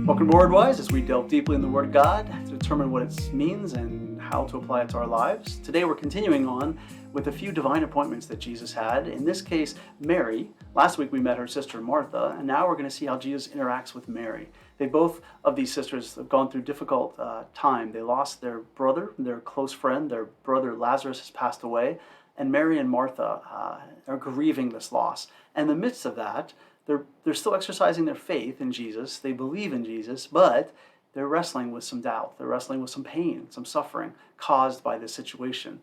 Welcome to WordWise as we delve deeply in the Word of God to determine what it means and how to apply it to our lives. Today we're continuing on with a few divine appointments that Jesus had. In this case, Mary. Last week we met her sister Martha, and now we're going to see how Jesus interacts with Mary. Both of these sisters have gone through difficult time. They lost their brother, their close friend. Their brother Lazarus has passed away, and Mary and Martha are grieving this loss. And in the midst of that, they're still exercising their faith in Jesus. They believe in Jesus, but they're wrestling with some doubt. They're wrestling with some pain, some suffering caused by this situation.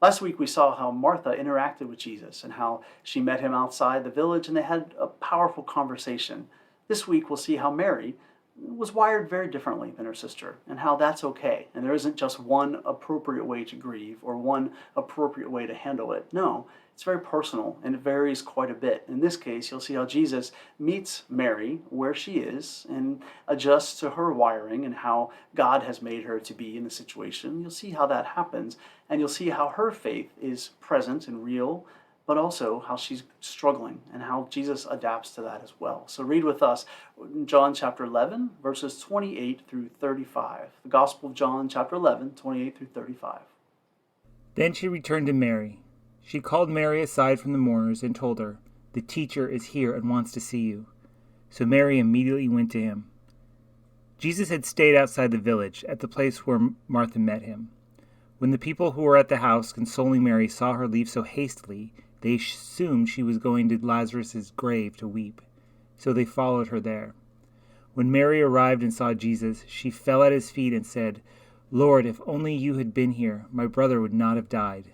Last week we saw how Martha interacted with Jesus and how she met him outside the village and they had a powerful conversation. This week we'll see how Mary was wired very differently than her sister and how that's okay. And there isn't just one appropriate way to grieve or one appropriate way to handle it. No, it's very personal and it varies quite a bit. In this case, you'll see how Jesus meets Mary where she is and adjusts to her wiring and how God has made her to be in the situation. You'll see how that happens, and you'll see how her faith is present and real, but also how she's struggling and how Jesus adapts to that as well. So read with us John chapter 11, verses 28 through 35. The Gospel of John chapter 11, 28 through 35. Then she returned to Mary. She called Mary aside from the mourners and told her, "The teacher is here and wants to see you." So Mary immediately went to him. Jesus had stayed outside the village, at the place where Martha met him. When the people who were at the house consoling Mary saw her leave so hastily, they assumed she was going to Lazarus' grave to weep. So they followed her there. When Mary arrived and saw Jesus, she fell at his feet and said, "Lord, if only you had been here, my brother would not have died."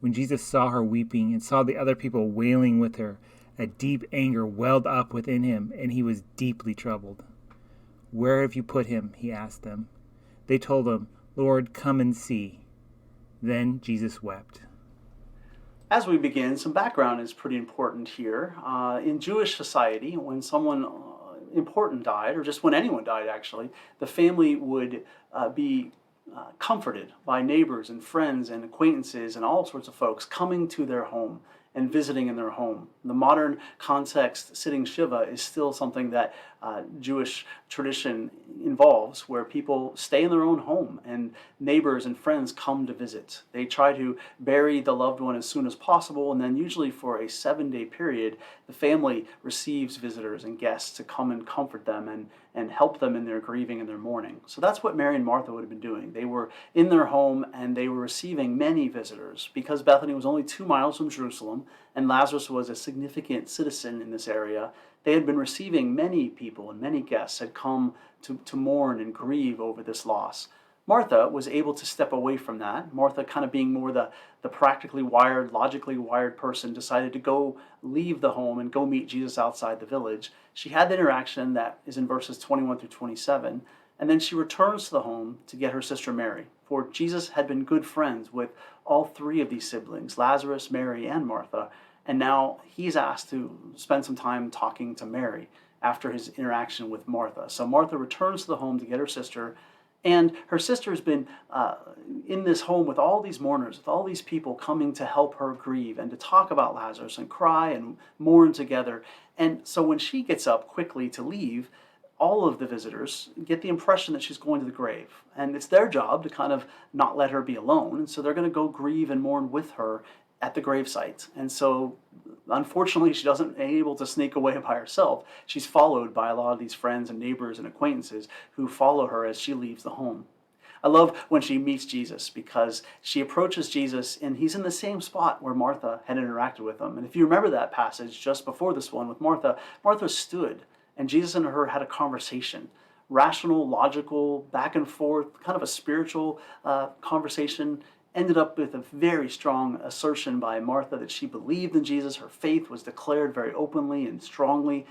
When Jesus saw her weeping and saw the other people wailing with her, a deep anger welled up within him, and he was deeply troubled. "Where have you put him?" he asked them. They told him, "Lord, come and see." Then Jesus wept. As we begin, some background is pretty important here. In Jewish society, when someone important died, or just when anyone died actually, the family would be comforted by neighbors and friends and acquaintances and all sorts of folks coming to their home and visiting in their home. The modern context, sitting Shiva, is still something that Jewish tradition involves, where people stay in their own home and neighbors and friends come to visit. They try to bury the loved one as soon as possible, and then usually for a 7-day period, the family receives visitors and guests to come and comfort them and help them in their grieving and their mourning. So that's what Mary and Martha would have been doing. They were in their home and they were receiving many visitors. Because Bethany was only 2 miles from Jerusalem and Lazarus was a significant citizen in this area, they had been receiving many people and many guests had come to mourn and grieve over this loss. Martha was able to step away from that. Martha, kind of being more the practically wired, logically wired person, decided to go leave the home and go meet Jesus outside the village. She had the interaction that is in verses 21 through 27, and then she returns to the home to get her sister Mary. For Jesus had been good friends with all 3 of these siblings, Lazarus, Mary, and Martha, and now he's asked to spend some time talking to Mary after his interaction with Martha. So Martha returns to the home to get her sister, and her sister has been in this home with all these mourners, with all these people coming to help her grieve and to talk about Lazarus and cry and mourn together. And so when she gets up quickly to leave, all of the visitors get the impression that she's going to the grave. And it's their job to kind of not let her be alone. And so they're going to go grieve and mourn with her at the gravesite. And so unfortunately, she doesn't able to sneak away by herself. She's followed by a lot of these friends and neighbors and acquaintances who follow her as she leaves the home. I love when she meets Jesus because she approaches Jesus and he's in the same spot where Martha had interacted with him. And if you remember that passage just before this one with Martha, Martha stood and Jesus and her had a conversation. Rational, logical, back and forth, kind of a spiritual conversation. Ended up with a very strong assertion by Martha that she believed in Jesus. Her faith was declared very openly and strongly.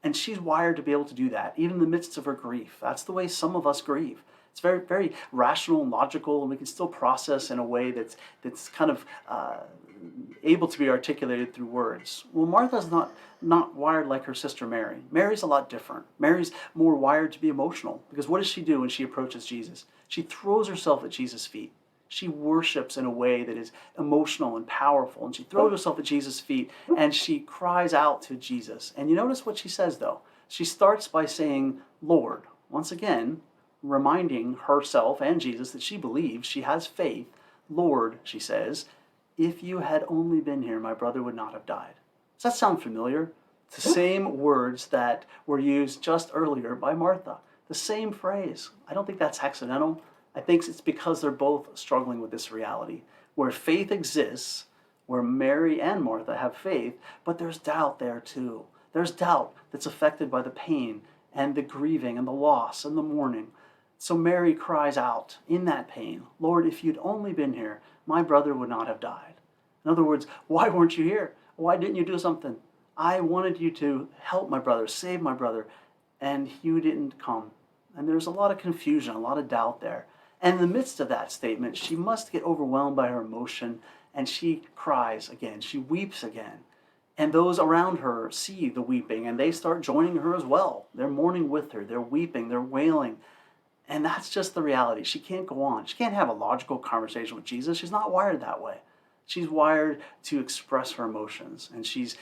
And she's wired to be able to do that, even in the midst of her grief. That's the way some of us grieve. It's very, very rational and logical, and we can still process in a way that's kind of able to be articulated through words. Well, Martha's not wired like her sister Mary. Mary's a lot different. Mary's more wired to be emotional, because what does she do when she approaches Jesus? She throws herself at Jesus' feet. She worships in a way that is emotional and powerful, and she throws herself at Jesus' feet and she cries out to Jesus. And you notice what she says though. She starts by saying, "Lord," once again, reminding herself and Jesus that she believes, she has faith. Lord, she says, if you had only been here, my brother would not have died. Does that sound familiar? It's the same words that were used just earlier by Martha. The same phrase. I don't think that's accidental. I think it's because they're both struggling with this reality. Where faith exists, where Mary and Martha have faith, but there's doubt there too. There's doubt that's affected by the pain and the grieving and the loss and the mourning. So Mary cries out in that pain, Lord, if you'd only been here, my brother would not have died. In other words, why weren't you here? Why didn't you do something? I wanted you to help my brother, save my brother, and you didn't come. And there's a lot of confusion, a lot of doubt there. And in the midst of that statement, she must get overwhelmed by her emotion, and she cries again. She weeps again. And those around her see the weeping, and they start joining her as well. They're mourning with her. They're weeping. They're wailing. And that's just the reality. She can't go on. She can't have a logical conversation with Jesus. She's not wired that way. She's wired to express her emotions, and she's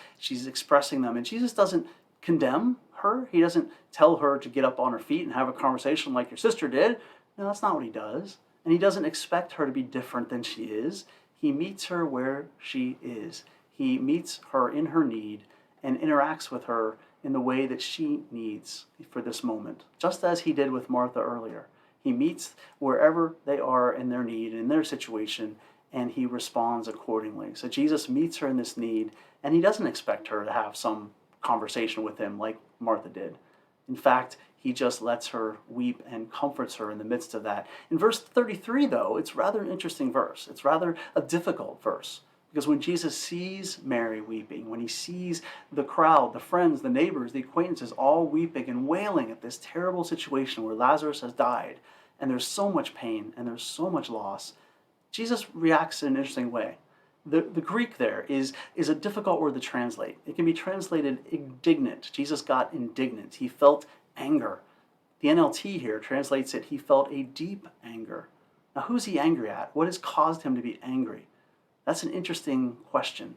expressing them. And Jesus doesn't condemn her. He doesn't tell her to get up on her feet and have a conversation like your sister did. No, that's not what he does. And he doesn't expect her to be different than she is. He meets her where she is. He meets her in her need and interacts with her in the way that she needs for this moment, just as he did with Martha earlier. He meets wherever they are in their need, in their situation, and he responds accordingly. So Jesus meets her in this need, and he doesn't expect her to have some conversation with him like Martha did. In fact, he just lets her weep and comforts her in the midst of that. In verse 33, though, it's rather an interesting verse. It's rather a difficult verse. Because when Jesus sees Mary weeping, when he sees the crowd, the friends, the neighbors, the acquaintances all weeping and wailing at this terrible situation where Lazarus has died, and there's so much pain and there's so much loss, Jesus reacts in an interesting way. The Greek there is a difficult word to translate. It can be translated indignant. Jesus got indignant. He felt anger. The NLT here translates it, he felt a deep anger. Now, who's he angry at? What has caused him to be angry? That's an interesting question.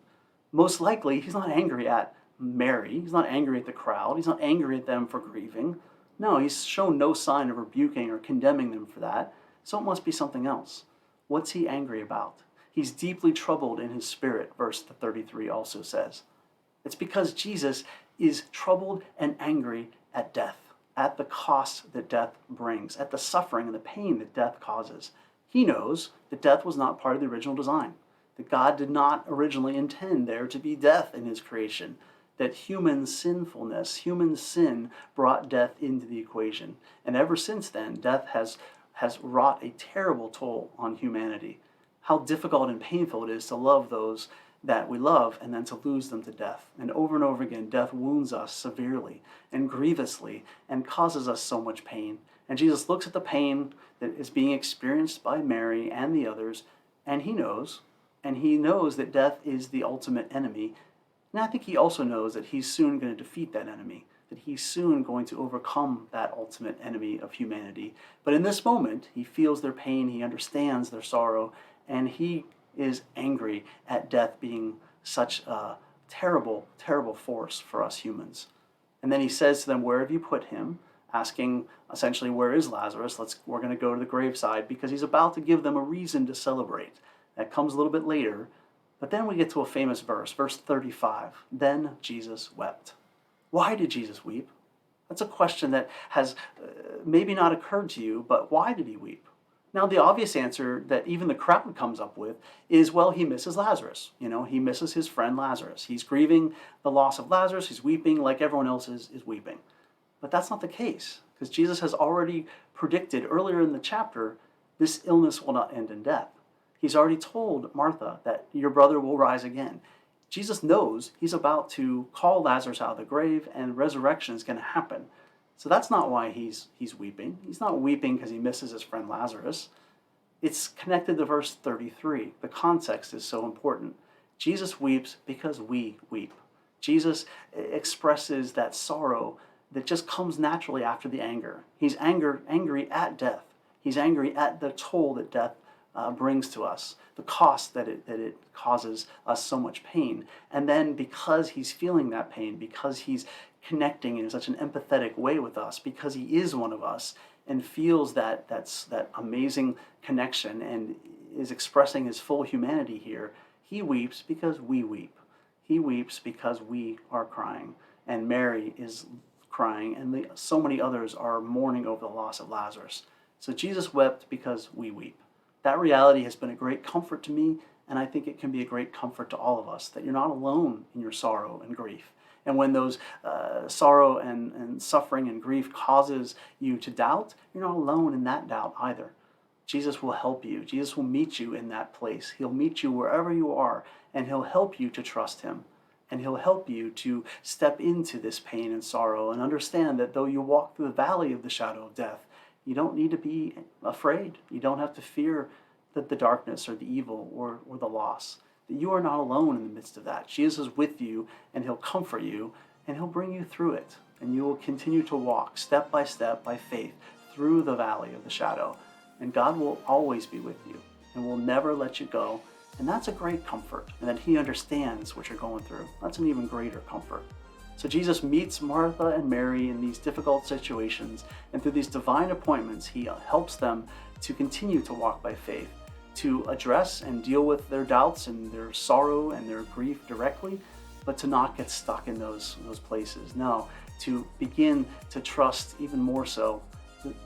Most likely, he's not angry at Mary. He's not angry at the crowd. He's not angry at them for grieving. No, he's shown no sign of rebuking or condemning them for that. So it must be something else. What's he angry about? He's deeply troubled in his spirit, verse 33 also says. It's because Jesus is troubled and angry at death, at the cost that death brings, at the suffering and the pain that death causes. He knows that death was not part of the original design, that God did not originally intend there to be death in his creation, that human sinfulness, human sin brought death into the equation. And ever since then, death has wrought a terrible toll on humanity. How difficult and painful it is to love those that we love and then to lose them to death. And over again, death wounds us severely and grievously and causes us so much pain. And Jesus looks at the pain that is being experienced by Mary and the others, and he knows that death is the ultimate enemy. And I think he also knows that he's soon going to defeat that enemy, that he's soon going to overcome that ultimate enemy of humanity. But in this moment, he feels their pain, he understands their sorrow, and he is angry at death being such a terrible, terrible force for us humans. And then he says to them, where have you put him? Asking essentially, where is Lazarus? We're going to go to the graveside, because he's about to give them a reason to celebrate. That comes a little bit later. But then we get to a famous verse, verse 35. Then Jesus wept. Why did Jesus weep? That's a question that has maybe not occurred to you, but why did he weep? Now, the obvious answer that even the crowd comes up with is, well, he misses Lazarus. He misses his friend Lazarus. He's grieving the loss of Lazarus. He's weeping like everyone else is weeping. But that's not the case, because Jesus has already predicted earlier in the chapter, this illness will not end in death. He's already told Martha that your brother will rise again. Jesus knows he's about to call Lazarus out of the grave, and resurrection is going to happen. So that's not why he's weeping. He's not weeping because he misses his friend Lazarus. It's connected to verse 33. The context is so important. Jesus weeps because we weep. Jesus expresses that sorrow that just comes naturally after the anger. He's angry at death. He's angry at the toll that death brings to us, the cost that it causes us so much pain. And then because he's feeling that pain, because he's connecting in such an empathetic way with us, because he is one of us and feels that amazing connection and is expressing his full humanity here, he weeps because we weep. He weeps because we are crying. And Mary is crying, and so many others are mourning over the loss of Lazarus. So Jesus wept because we weep. That reality has been a great comfort to me, and I think it can be a great comfort to all of us, that you're not alone in your sorrow and grief. And when those sorrow and suffering and grief causes you to doubt, you're not alone in that doubt either. Jesus will help you. Jesus will meet you in that place. He'll meet you wherever you are, and he'll help you to trust him. And he'll help you to step into this pain and sorrow and understand that though you walk through the valley of the shadow of death, you don't need to be afraid. You don't have to fear the darkness or the evil or the loss. That you are not alone in the midst of that. Jesus is with you, and he'll comfort you, and he'll bring you through it. And you will continue to walk step by faith through the valley of the shadow. And God will always be with you and will never let you go. And that's a great comfort, and that he understands what you're going through. That's an even greater comfort. So Jesus meets Martha and Mary in these difficult situations, and through these divine appointments, he helps them to continue to walk by faith, to address and deal with their doubts and their sorrow and their grief directly, but to not get stuck in those places. No, to begin to trust even more so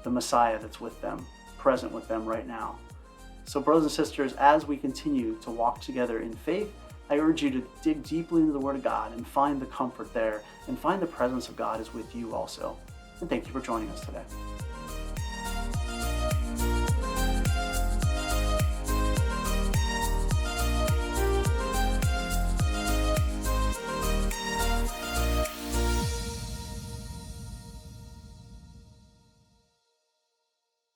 the Messiah that's with them, present with them right now. So brothers and sisters, as we continue to walk together in faith, I urge you to dig deeply into the Word of God and find the comfort there, and find the presence of God is with you also. And thank you for joining us today.